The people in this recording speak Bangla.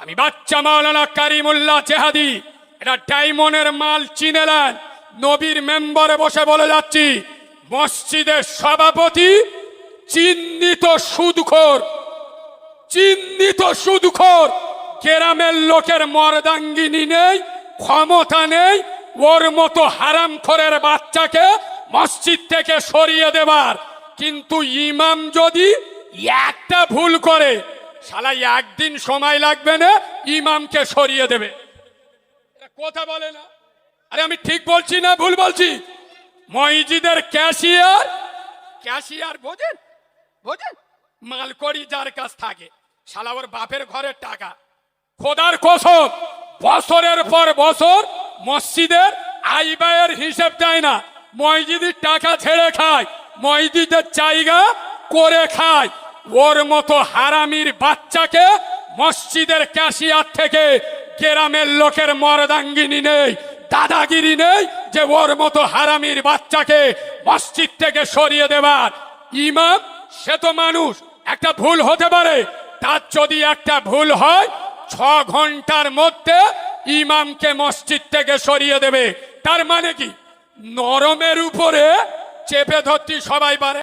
আমি বাচ্চা মাওলানা কারিমুল্লাহ জেহাদি এটা ডায়মন্ডের মাল চিনেলেন, নবীর মেম্বারে বসে বলে যাচ্ছি, মসজিদের সভাপতি চিহ্নিত সুদখোর, চিহ্নিত সুদখোর। গ্রামের লোকের মর্দাঙ্গিনী নেই, ক্ষমতা নেই ওর মতো হারামখোরের বাচ্চাকে মসজিদ থেকে সরিয়ে দেবার। কিন্তু ইমাম যদি একটা ভুল করে, শালা একদিন সময় লাগবে না, ইমামকে সরিয়ে দেবে। কথা বলে না? আরে আমি ঠিক বলছি না ভুল বলছি? মসজিদের ক্যাশিয়ার, ক্যাশিয়ার বোঝেন, বোঝেন, মালকড়ি যার কাছ থাকে, শালা ওর বাপের ঘরের টাকা। খোদার কসম, বছরের পর বছর মসজিদের আয় ব্যয়ের হিসেব দেয় না, মসজিদের টাকা ছেড়ে খায়, মসজিদের জায়গা করে খায়। ওর মতো হারামির বাচ্চাকে মসজিদের ক্যাশিয়ার থেকে গ্রামের লোকের মর্দাঙ্গিনী নেই, দাদাগিরি নেই যে ওর মতো হারামির বাচ্চাকে মসজিদ থেকে সরিয়ে দেবার। ইমাম সে তো মানুষ, একটা ভুল হতে পারে, তার যদি একটা ভুল হয় 6 ঘন্টার মধ্যে ইমামকে মসজিদ থেকে সরিয়ে দেবে। তার মানে কি? নরমের উপরে চেপে ধরতে সবাই পারে।